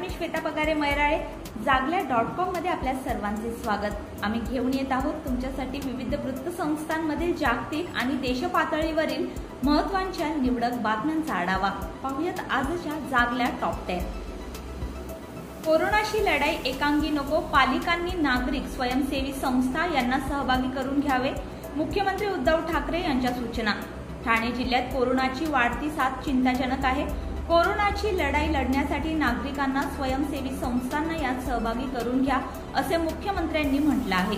मी श्वेता पगारे मैराळे. जागल्या.com मध्ये आपल्या सर्वांचे स्वागत. आम्ही घेऊन येत आहोत तुमच्यासाठी विविध वृत्तसंस्थांमधील जागतिक आणि देशपातळीवरील महत्त्वाच्या निवडक बातम्यांचा आढावा. पाहूयात आजच्या जागल्या टॉप 10. कोरोनाशी लढाई एकांगी नको, पालिकांनी नागरिक स्वयंसेवी संस्था यांना सहभागी करून घ्यावे. मुख्यमंत्री उद्धव ठाकरे यांच्या सूचना. ठाणे जिल्ह्यात कोरोनाची वाढती साथ चिंताजनक आहे. कोरोनाची लढाई लढण्यासाठी नागरिकांना स्वयंसेवी संस्थांना यात सहभागी करून घ्या असे मुख्यमंत्र्यांनी म्हटलं आहे.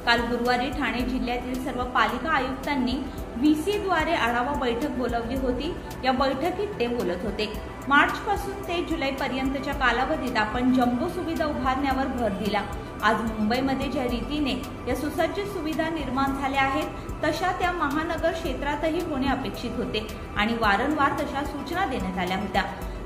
काल गुरुवारी ठाणे जिल्ह्यातील सर्व पालिका आयुक्तांनी व्हीसी द्वारे आढावा बैठक बोलावली होती. या बैठकीत ते बोलत होते. मार्च पासून ते जुलै पर्यंतच्या कालावधीत आपण जम्बो सुविधा उभारण्यावर भर दिला. आज मुंबईमध्ये ज्या रीतीने या सुसज्ज सुविधा निर्माण झाल्या आहेत तशा त्या महानगर क्षेत्रातही होणे अपेक्षित होते आणि वारंवार तशा सूचना देण्यात आल्या होत्या,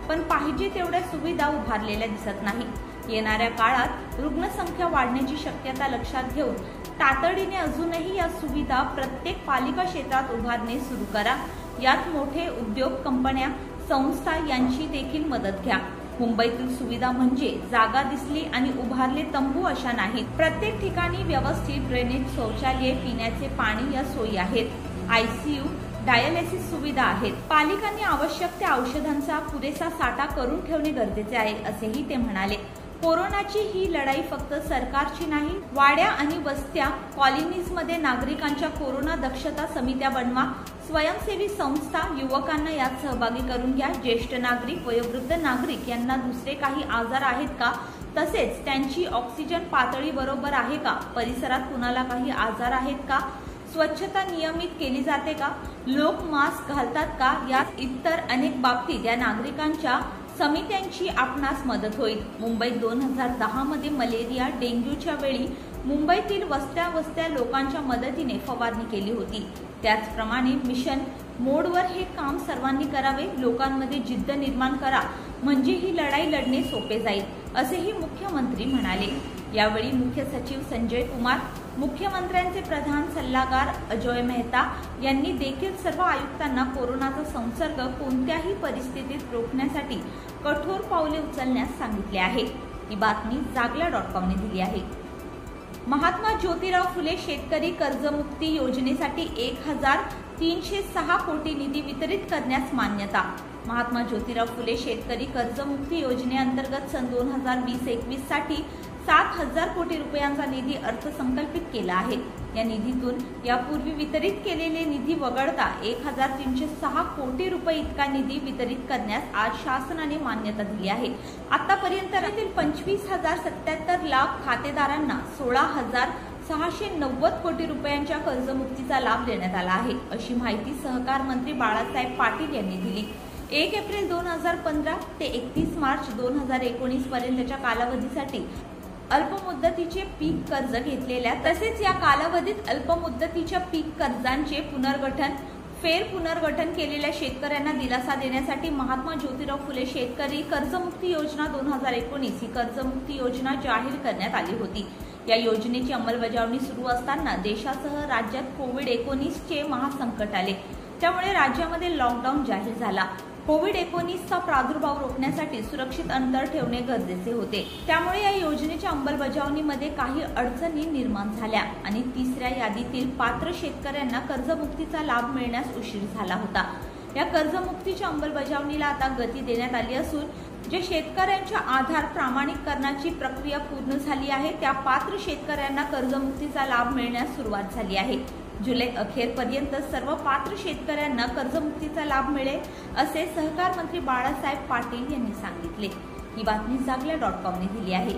पण पाहिजे तेवढ्या सुविधा उभारलेल्या दिसत नाही. येणाऱ्या काळात रुग्णसंख्या वाढण्याची शक्यता लक्षात घेऊन तातडीने अजूनही या सुविधा प्रत्येक पालिका क्षेत्रात उभारणे सुरू करा. यात मोठे उद्योग, कंपन्या, संस्था यांची देखील मदत घ्या. मुंबईतील सुविधा म्हणजे जागा दिसली आणि उभारले तंबू अशा नाहीत. प्रत्येक ठिकाणी व्यवस्थित ड्रेनेज, शौचालय, पिण्याचे पाणी या सोयी आहेत. ICU, डायलिसिस सुविधा आहेत. पालिकांनी आवश्यक त्या औषधांचा पुरेसा साठा करून ठेवणे गरजेचे आहे असेही ते म्हणाले. कोरोनाची ही लढाई फक्त सरकारची नाही. वाड्या आणि वस्त्या, कॉलनीजमध्ये नागरिकांच्या कोरोना दक्षता समित्या बनवा. स्वयंसेवी संस्था, युवकांना यात सहभागी करून घ्या. ज्येष्ठ नागरिक, वयोवृद्ध नागरिक यांना दुसरे काही आजार आहेत का? तसेच त्यांची ऑक्सिजन पातळी बरोबर आहे का? परिसरात कुणाला काही आजार आहेत का? स्वच्छता नियमित केली जाते का? लोक मास्क घालतात का? यात इतर अनेक बाबतीत या नागरिकांच्या समित्यांची आपणास मदत होईल. मुंबईत 2010 मध्ये मलेरिया, डेंग्यूच्या वेळी मुंबईतील वस्त्या लोकांच्या मदतीने फवारणी केली होती. त्याचप्रमाणे मिशन मोडवर हे काम सर्वांनी करावे. लोकांमध्ये जिद्द निर्माण करा, म्हणजे ही लढाई लढणे सोपे जाईल असेही मुख्यमंत्री म्हणाले. यावेळी मुख्य सचिव संजय कुमार, मुख्यमंत्र्यांचे प्रधान सल्लागार अजोय मेहता यांनी देखील सर्व आयुक्तांना कोरोनाचा संसर्ग कोणत्याही परिस्थितीत रोखण्यासाठी कठोर पावले उचलण्यास सांगितले आहे. ही बातमी जागल्या.com ने दिली आहे. महात्मा ज्योतिराव फुले शेतकरी कर्जमुक्ती योजनेसाठी 1306 कोटी निधी वितरित करण्यास मान्यता. महात्मा ज्योतिराव फुले शेतकरी कर्जमुक्ती योजनेअंतर्गत सन 2020-21 साठी 7,000 कोटी रुपयांचा निधी अर्थसंकल्पित केला आहे. या निधीतून यापूर्वी वितरित केलेले निधी वगळता 1306 कोटी रुपये इतका निधी वितरित करण्यास आज शासनाने मान्यता दिली आहे. आतापर्यंत 25,077 लाख खातेदारांना 16,690 कोटी रुपयांच्या कर्जमुक्तीचा लाभ देण्यात आला आहे, अशी माहिती सहकार मंत्री बाळासाहेब पाटील यांनी दिली. 1 एप्रिल 2015 ते 31 मार्च 2019 पर्यंतच्या कालावधीसाठी अल्पमुदतीचे पीक कर्ज घेतलेल्या तसेच या कालावधीत अल्पमुदतीच्या पीक कर्जांचे पुनर्गठन, पुनर्गठन केलेल्या शेतकऱ्यांना दिलासा देण्यासाठी महात्मा ज्योतिराव फुले शेतकरी कर्जमुक्ती योजना 2019 ही कर्जमुक्ती योजना जाहीर करण्यात आली होती. या योजनेची अंमलबजावणी सुरू असताना देशासह राज्यात कोविड-19 चे महासंकट आले. त्यामुळे राज्यामध्ये लॉकडाऊन जाहीर झाला. कोविड-19चा प्रादुर्भाव रोखण्यासाठी सुरक्षित अंतर ठेवणे गरजेचे होते. त्यामुळे या योजनेच्या अंमलबजावणीमध्ये काही अडचणी निर्माण झाल्या आणि तिसऱ्या यादीतील पात्र शेतकऱ्यांना कर्जमुक्तीचा लाभ मिळण्यास उशीर झाला होता. या कर्जमुक्तीच्या अंमलबजावणीला आता गती देण्यात आली असून जे शेतकऱ्यांच्या आधार प्रमाणीकरणाची प्रक्रिया पूर्ण झाली आहे त्या पात्र शेतकऱ्यांना कर्जमुक्तीचा लाभ मिळण्यास सुरुवात झाली आहे. जुलै अखेरपर्यंत सर्व पात्र शेतकऱ्यांना कर्जमुक्तीचा लाभ मिळेल असे सहकार मंत्री बाळासाहेब पाटील यांनी सांगितले. ही बातमी जागल्या.com ने दिली आहे.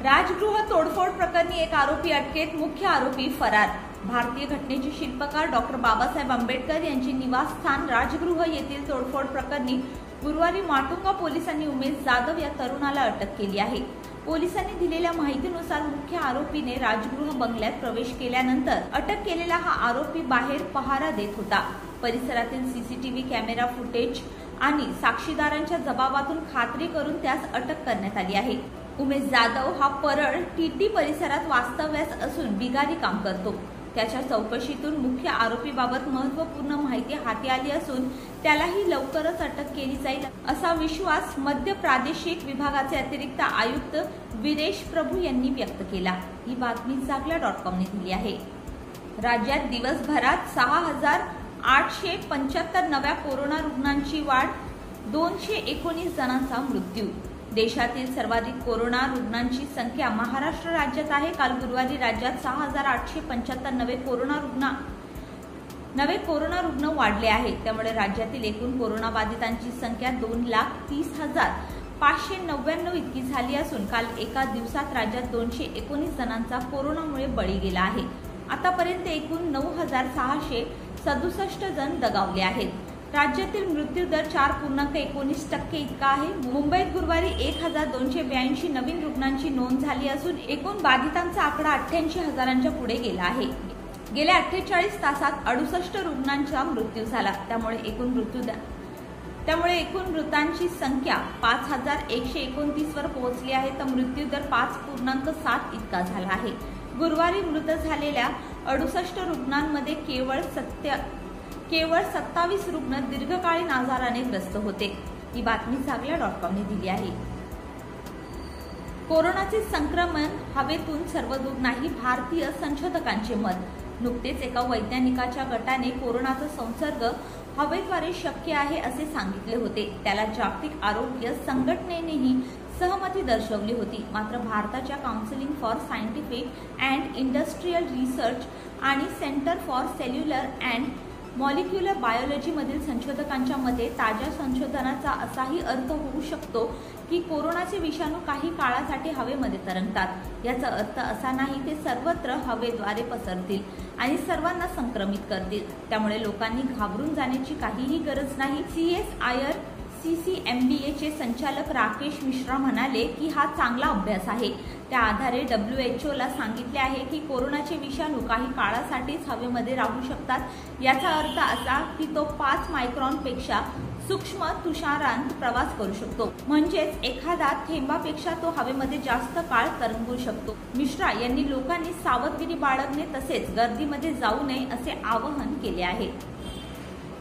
राजगृह तोडफोड प्रकरणी एक आरोपी अटकेत, मुख्य आरोपी फरार. भारतीय घटनेचे शिल्पकार डॉ. बाबासाहेब आंबेडकर यांचे निवासस्थान राजगृह येथील तोडफोड प्रकरणी गुरुवारी माटुंगा पोलिसांनी उमेश जाधव या तरुणाला अटक केली आहे. पोलिसांनी दिलेल्या माहितीनुसार मुख्य आरोपीने राजगृह बंगल्यात प्रवेश केल्यानंतर अटक केलेला हा आरोपी बाहेर पहारा देत होता. परिसरातील CCTV कॅमेरा फुटेज आणि साक्षीदारांच्या जबाबातून खात्री करून त्यास अटक करण्यात आली आहे. उमेश जाधव हा परळ TT परिसरात वास्तव्यास असून बिगारी काम करतो. त्याच्या चौकशीतून मुख्य आरोपीबाबत महत्त्वपूर्ण माहिती हाती आली असून त्यालाही लवकरच अटक केली जाईल असा विश्वास मध्य प्रादेशिक विभागाचे अतिरिक्त आयुक्त वीरेश प्रभू यांनी व्यक्त केला। ही बातमी जागला.com ने दिली आहे। राज्यात दिवसभरात 6,875 नव्या कोरोना रुग्णांची वाढ, 219 जणांचा मृत्यू। देशातील सर्वाधिक कोरोना रुग्णांची संख्या महाराष्ट्र राज्यात आहे। काल गुरुवारी राज्यात 6,875 नवे कोरोना रुग्ण वाढले आहेत। त्यामुळे राज्यातील एकूण कोरोना बाधितांची संख्या 2,30,599 इतकी झाली असून काल एका दिवसात राज्यात 219 जणांचा कोरोनामुळे बळी गेला आहे। आतापर्यंत एकूण 9,667 जण दगावले आहेत। राज्यातील मृत्यू दर 4.19% इतका आहे। मुंबईत गुरुवारी 1,282 नवीन रुग्णांची नोंद झाली असून एकूण बाधितांचा आकडा 88,000च्या पुढे गेला आहे। गेल्या 48 तासात 68 रुग्णांचा मृत्यू झाला। त्यामुळे एकूण मृतांची संख्या 5,129 वर पोहोचली आहे, तर मृत्यू दर 5.7 इतका झाला आहे। गुरुवारी मृत झालेल्या 68 रुग्णांमध्ये केवळ 27 रुग्ण दीर्घकालीन आजाराने ग्रस्त होते। ही बातमी जागला.com ने दिली आहे। कोरोनाचे संक्रमण हवेतून सर्वदूर नाही, भारतीय संशोधकांचे मत। नुकतेच एका वैज्ञानिकाच्या गटाने कोरोनाचा संसर्ग हवेद्वारे शक्य आहे असे सांगितले होते। त्याला जागतिक आरोग्य संघटनेनेही सहमती दर्शवली होती। मात्र भारताच्या council for scientific and industrial research आणि centre for cellular and molecular biology मधील संशोधकांच्या मते ताज्या संशोधनाचा असाही अर्थ होऊ शकतो की कोरोनाचे विषाणू काही काळासाठी हवेमध्ये तरंगतात। याचा अर्थ असा नाही ते सर्वत्र हवेद्वारे पसरतील आणि सर्वांना संक्रमित करतील। त्यामुळे लोकांनी घाबरून जाण्याची काहीही गरज नाही। CSIR CCMBA चे संचालक राकेश मिश्रा म्हणाले की हा चांगला अभ्यास आहे। त्या आधारे WHO ला सांगितले आहे की कोरोनाचे विषाणू काही काळासाठीच हवेमध्ये राहू शकतात। याचा अर्थ असा की तो 5 मायक्रॉनपेक्षा सूक्ष्म तुषारांत प्रवास करू शकतो, म्हणजेच एखादा थेंबापेक्षा तो हवेमध्ये जास्त काळ तरंगू शकतो। मिश्रा यांनी लोकांनी सावधगिरी बाळगणे तसेच गर्दीमध्ये जाऊ नये असे आवाहन केले आहे।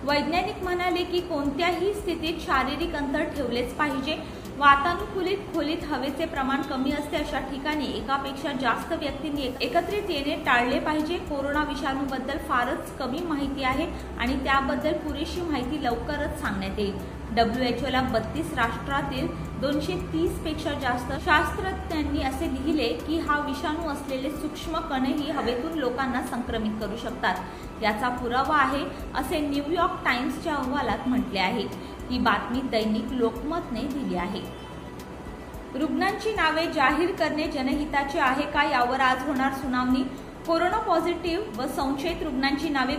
वैज्ञानिक म्हणाले की कोणत्याही स्थितीत शारीरिक अंतर ठेवलेच पाहिजे। वातानुकूलित खोलीत हवेचे प्रमाण कमी असते अशा ठिकाणी एकापेक्षा जास्त व्यक्तींनी एकत्रित येणे टाळले पाहिजे। कोरोना विषाणूबद्दल फारच कमी माहिती आहे आणि त्याबद्दल पुरेशी माहिती लवकरच सांगण्यात येईल। WHO ला 32 राष्ट्रातील 230 पेक्षा जास्त शास्त्रज्ञांनी असे लिहिले की हा विषाणू असलेले सूक्ष्म कणही हवेतून लोकांना संक्रमित करू शकतात। याचा पुरावा आहे असे न्यूयॉर्क टाइम्सच्या अहवालात म्हटले आहे। ही बातमी दैनिक लोकमतने दिली आहे। रुग्णांची नावे जाहीर करणे जनहिताचे आहे का, यावर आज होणार सुनावणी। कोरोना पॉझिटिव्ह व संशयित रुग्णांची नावे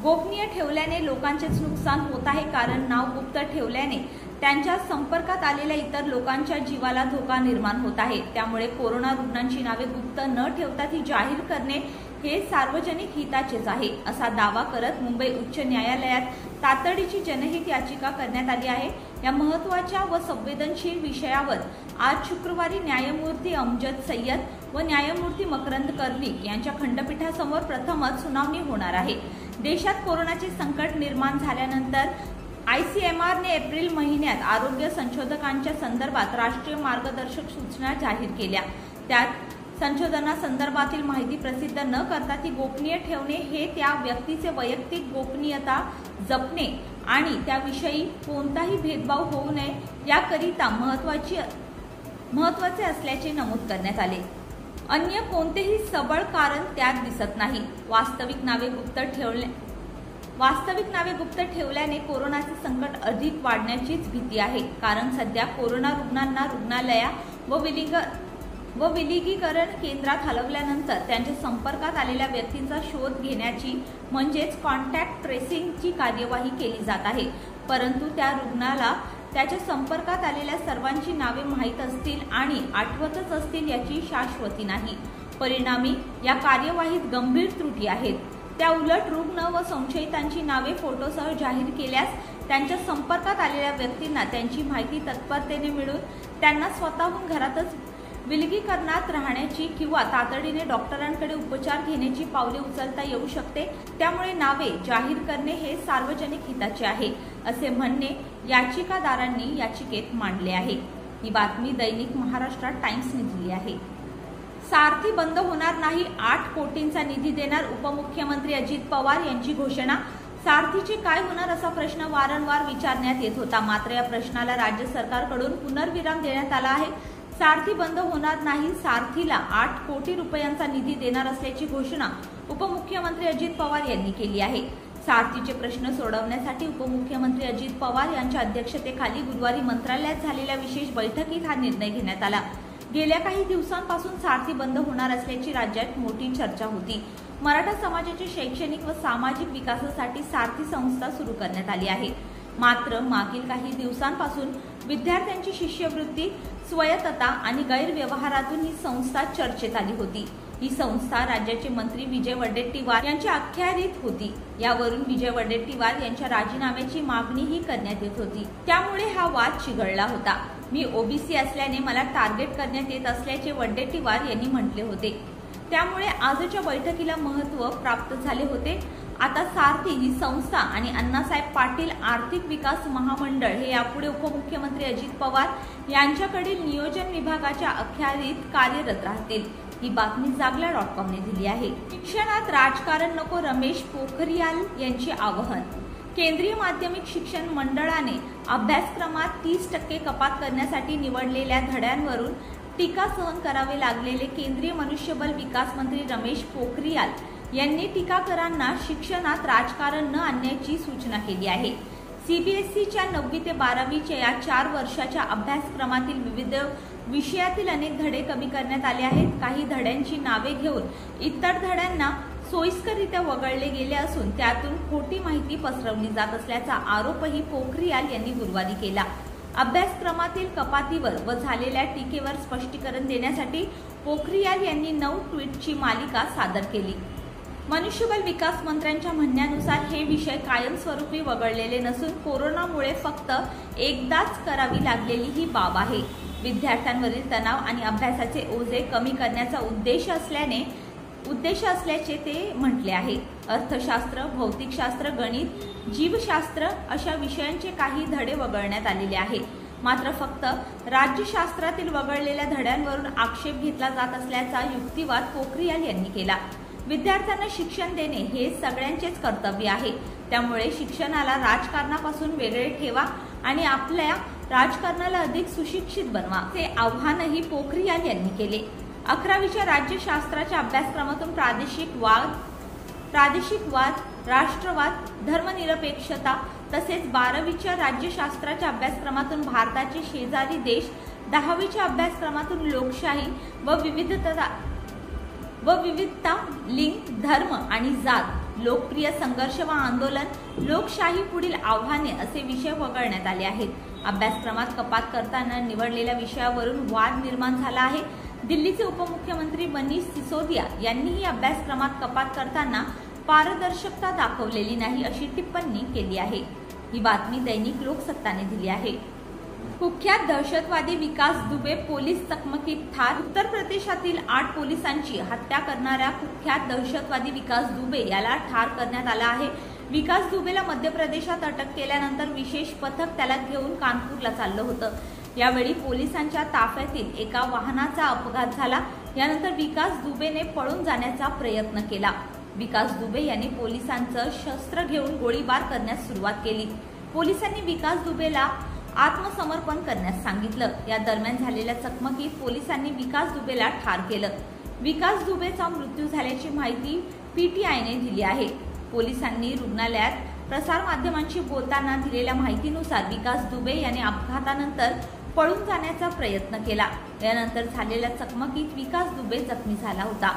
गोपनीय ठेवल्याने लोकांचेच नुकसान होत आहे, कारण नाव गुप्त ठेवल्याने त्यांच्या संपर्कात आलेल्या इतर लोकांच्या जीवाला धोका निर्माण होत आहे। त्यामुळे कोरोना रुग्णांची नावे गुप्त न ठेवता ती जाहीर करणे हे सार्वजनिक हिताचेच आहे असा दावा करत मुंबई उच्च न्यायालयात तातडीची जनहित याचिका करण्यात आली आहे। या महत्त्वाच्या व संवेदनशील विषयावर आज शुक्रवारी न्यायमूर्ती अमजद सय्यद व न्यायमूर्ती मकरंद कर्णिक यांच्या खंडपीठासमोर प्रथमच सुनावणी होणार आहे। देशात कोरोनाचे संकट निर्माण झाल्यानंतर ICMR ने एप्रिल महिन्यात आरोग्य संशोधकांच्या संदर्भात राष्ट्रीय मार्गदर्शक सूचना जाहीर केल्या। त्यात संशोधनासंदर्भातील माहिती प्रसिद्ध न करता ती गोपनीय ठेवणे हे त्या व्यक्तीचे वैयक्तिक गोपनीयता जपणे आणि त्याविषयी कोणताही भेदभाव होऊ नये याकरिता महत्त्वाचे असल्याचे नमूद करण्यात आले। अन्य कोणतेही सबळ कारण त्यात दिसत नाही। वास्तविक नावे गुप्त ठेवल्याने कोरोनाचे संकट अधिक वाढण्याचीच भीती आहे, कारण सध्या कोरोना रुग्णांना रुग्णालया व विलगीकरण केंद्रात हलवल्यानंतर त्यांच्या संपर्कात आलेल्या व्यक्तींचा शोध घेण्याची म्हणजेच कॉन्टॅक्ट ट्रेसिंगची कार्यवाही केली जात आहे। परंतु त्या रुग्णाला त्याच्या संपर्कात आलेल्या सर्वांची नावे माहीत असतील आणि आठवतच असतील याची शाश्वती नाही। परिणामी या कार्यवाहीत गंभीर त्रुटी आहेत। त्या उलट रुग्ण व संशयितांची नावे फोटोसह जाहीर केल्यास त्यांच्या संपर्कात आलेल्या व्यक्तींना त्यांची माहिती तत्परतेने मिळून त्यांना स्वतःहून घरातच विलगीकरणात राहण्याची किंवा तातडीने डॉक्टरांकडे उपचार घेण्याची पावले उचलता येऊ शकते। त्यामुळे नावे जाहीर करणे हे सार्वजनिक हिताचे आहे, असे म्हणणे याचिकादारांनी याचिकेत मांडले आहे। ही बातमी दैनिक महाराष्ट्र टाइम्सने दिली आहे। सारथी बंद होणार नाही, 8 कोटींचा निधी देणार उपमुख्यमंत्री अजित पवार यांची घोषणा। सारथीचे काय होणार असा प्रश्न वारंवार विचारण्यात येत होता, मात्र या प्रश्नाला राज्य सरकारकडून पुनर्विराम देण्यात आला आहे। सारथी बंद होणार नाही, सारथीला 8 कोटी रुपयांचा निधी देणार असल्याची घोषणा उपमुख्यमंत्री अजित पवार यांनी केली आहे। सारथीचे प्रश्न सोडवण्यासाठी उपमुख्यमंत्री अजित पवार यांच्या अध्यक्षतेखाली गुरुवारी मंत्रालयात झालेल्या विशेष बैठकीत हा निर्णय घेण्यात आला। गेल्या काही दिवसांपासून सारथी बंद होणार असल्याची राज्यात मोठी चर्चा होती। मराठा समाजाच्या शैक्षणिक व सामाजिक विकासासाठी सारथी संस्था सुरू करण्यात आली आहे। मात्र मागील काही दिवसांपासून विद्यार्थ्यांची शिष्यवृत्ती, स्वायत्तता आणि गैरव्यवहारातून ही संस्था चर्चेत आली होती। ही संस्था राज्याचे मंत्री विजय वडेट्टीवार यांच्या अखत्यारीत होती। यावरून विजय वडेट्टीवार यांच्या राजीनाम्याची मागणीही करण्यात येत होती। त्यामुळे हा वाद चिघळला होता। मी ओबीसी असल्याने मला टार्गेट करण्यात येत असल्याचे वडेट्टीवार यांनी म्हटले होते। त्यामुळे आजच्या बैठकीला महत्त्व प्राप्त झाले होते। आता सारथी ही संस्था आणि अण्णासाहेब पाटील आर्थिक विकास महामंडळ हे यापुढे उपमुख्यमंत्री अजित पवार यांच्याकडील नियोजन विभागाच्या अखत्यारीत कार्यरत राहतील। ही बातमी जागला.com ने दिली आहे। शिक्षणात राजकारण नको, रमेश पोखरियाल यांचे आवाहन। केंद्रीय माध्यमिक शिक्षण मंडळाने अभ्यासक्रमात 30% कपात करण्यासाठी निवडलेल्या धड्यांवरून टीका सहन करावे लागलेले केंद्रीय मनुष्यबळ विकास मंत्री रमेश पोखरियाल यांनी टीकाकारांना शिक्षणात राजकारण न आणण्याची सूचना केली आहे। सीबीएसईच्या 9वी ते 12वीच्या या 4 वर्षाच्या अभ्यासक्रमातील विविध विषयातील अनेक धडे कमी करण्यात आले आहेत। काही धड्यांची नावे घेऊन इतर धड्यांना सोयीस्कररित्या वगळले गेले असून त्यातून खोटी माहिती पसरवली जात असल्याचा आरोपही पोखरियाल यांनी गुरुवारी केला। अभ्यासक्रमातील कपातीवर व झालेल्या टीकेवर स्पष्टीकरण देण्यासाठी पोखरियाल यांनी 9 ट्विटची मालिका सादर केली। मनुष्यबळ विकास मंत्र्यांच्या म्हणण्यानुसार हे विषय कायमस्वरूपी वगळलेले नसून कोरोनामुळे फक्त एकदाच करावी लागलेली ही बाब आहे। विद्यार्थ्यांवरील तणाव आणि अभ्यासाचे ओझे कमी करण्याचा उद्देश असल्याचे ते म्हटले आहे। अर्थशास्त्र, भौतिकशास्त्र, गणित, जीवशास्त्र अशा विषयांचे काही धडे वगळण्यात आलेले आहे। मात्र फक्त राज्यशास्त्रातील वगळलेल्या धड्यांवरून आक्षेप घेतला जात असल्याचा युक्तिवाद पोखरियाल यांनी केला। विद्यार्थ्यांना शिक्षण देणे हे सगळ्यांचेच कर्तव्य आहे। त्यामुळे शिक्षणाला राजकारणापासून वेगळे ठेवा आणि आपल्या राजकारणाला अधिक सुशिक्षित बनवा, असे आव्हानही पोखरियाल यांनी केले। 11वीच्या राज्यशास्त्राच्या अभ्यासक्रमातून प्रादेशिक वाद, राष्ट्रवाद, धर्मनिरपेक्षता तसेच 12वीच्या राज्यशास्त्राच्या अभ्यासक्रमातून भारताचे शेजारी देश, 10वीच्या अभ्यासक्रमातून लोकशाही व विविधता, लिंग, धर्म आणि जात, लोकप्रिय संघर्ष व आंदोलन, लोकशाही पुढील आव्हाने असे विषय वगळण्यात आले आहेत। अभ्यासक्रमात कपात करताना निवडलेल्या विषयावरून वाद निर्माण झाला आहे। दिल्लीचे उपमुख्यमंत्री मनीष सिसोदिया यांनीही अभ्यासक्रमात कपात करताना पारदर्शकता दाखवलेली नाही अशी टिप्पणी केली आहे। ही बातमी दैनिक लोकसत्ताने दिली आहे। कुख्यात दहशतवादी विकास दुबे पोलीस चकमकीत ठार। उत्तर प्रदेशातील 8 पोलिसांची हत्या करणाऱ्या कुख्यात दहशतवादी विकास दुबे याला ठार करण्यात आला आहे। विकास दुबेला मध्य प्रदेशात अटक केल्यानंतर विशेष पथक त्याला घेऊन कानपूरला चाललं होतं। यावेळी पोलिसांच्या ताफ्यातील एका वाहनाचा अपघात झाला। यानंतर विकास दुबेने पळून जाण्याचा प्रयत्न केला। विकास दुबे यांनी पोलिसांचं शस्त्र घेऊन गोळीबार करण्यास सुरुवात केली। पोलिसांनी विकास दुबेला आत्मसमर्पण करण्यास सांगितलं। या दरम्यान झालेल्या चकमकीत पोलिसांनी विकास दुबेला ठार केलं। विकास दुबेचा मृत्यू झाल्याची माहिती पीटीआयने दिली आहे। पोलिसांनी रुग्णालयात प्रसारमाध्यमांशी बोलताना दिलेल्या माहितीनुसार विकास दुबे याने अपघातानंतर पळून जाण्याचा प्रयत्न केला। यानंतर झालेल्या चकमकीत विकास दुबे जखमी झाला होता।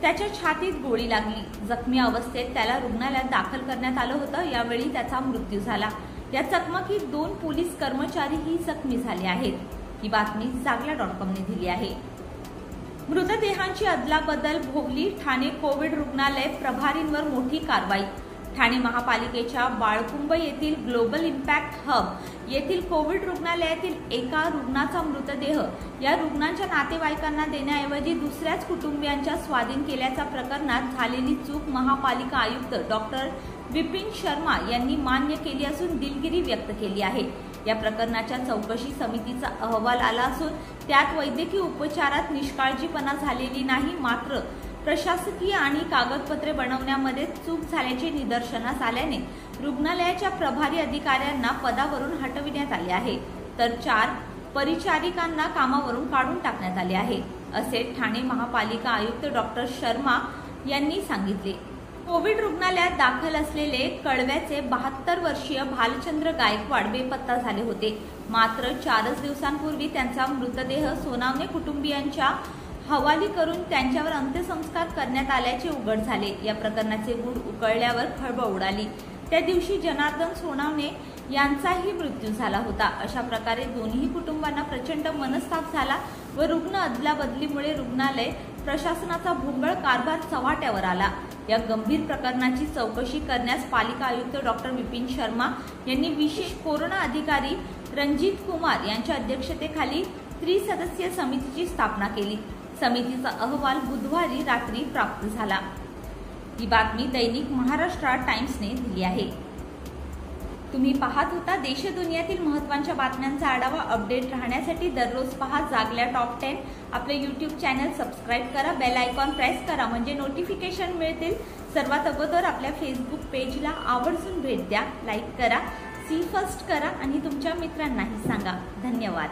त्याच्या छातीत गोळी लागली। जखमी अवस्थेत त्याला रुग्णालयात दाखल करण्यात आलं होतं। यावेळी त्याचा मृत्यू झाला। या चकमकीत 2 पोलीस कर्मचारीही जखमी झाले आहेत। ही बातमी जागला.com ने दिली आहे। मृतदेहांची अदलाबदल भोवली, ठाणे कोविड रुग्णालय प्रभारींवर मोठी कारवाई। ठाणे महापालिकेच्या बाळकुंभ येथील ग्लोबल इम्पॅक्ट हब येथील कोविड रुग्णालयातील एका रुग्णाचा मृतदेह या रुग्णांच्या नातेवाईकांना देण्याऐवजी दुसऱ्याच कुटुंबियांच्या स्वाधीन केल्याच्या प्रकरणात झालेली चूक महापालिका आयुक्त डॉक्टर विपिन शर्मा यांनी मान्य केली असून दिलगिरी व्यक्त केली आहे। या प्रकरणाच्या चौकशी समितीचा अहवाल आला असून त्यात वैद्यकीय उपचारात निष्काळजीपणा झालेली नाही, मात्र प्रशासकीय आणि कागदपत्रे बनवण्यामध्ये चूक झाल्याचे निदर्शनास आल्याने रुग्णालयाच्या प्रभारी अधिकाऱ्यांना पदावरून हटविण्यात आले आहे, तर 4 परिचारिकांना कामावरून काढून टाकण्यात आले आहे, असे ठाणे महापालिका आयुक्त डॉक्टर शर्मा यांनी सांगितले। कोविड रुग्णालयात दाखल असलेले कळव्याचे 72 वर्षीय भालचंद्र गायकवाड बेपत्ता झाले होते, मात्र 4 दिवसांपूर्वी त्यांचा मृतदेह सोनावणे कुटुंबियांच्या हवाली करून त्यांच्यावर अंत्यसंस्कार करण्यात आल्याचे उघड झाले। या प्रकरणाचे गूढ उकळल्यावर खळबळ उडाली। त्या दिवशी जनार्दन सोनावणे यांचाही मृत्यू झाला होता। अशा प्रकारे दोन्ही कुटुंबांना प्रचंड मनस्ताप झाला व रुग्ण अदलाबदलीमुळे रुग्णालय प्रशासनाचा भोंगळ कारभार चव्हाट्यावर आला। या गंभीर प्रकरणाची चौकशी करण्यास पालिका आयुक्त डॉक्टर विपिन शर्मा यांनी विशेष कोरोना अधिकारी रणजित कुमार यांच्या अध्यक्षतेखाली त्रिसदस्यीय समितीची स्थापना केली। समितीचा अहवाल बुधवारी रात्री प्राप्त झाला। ही बातमी दैनिक महाराष्ट्र टाइम्सने दिली आहे। तुम्ही पाहत होता देश-दुनियातील महत्त्वाच्या बातम्यांचा आढावा। अपडेट राहण्यासाठी दररोज पहा जागल्या टॉप 10। आपले YouTube चॅनल सबस्क्राइब करा, बेल आयकॉन प्रेस करा म्हणजे नोटिफिकेशन मिळतील। सर्वात अगोदर आपल्या फेसबुक पेजला आवर्जून भेट द्या, लाईक करा, सी फर्स्ट करा आणि तुमच्या मित्रांनाही सांगा। धन्यवाद।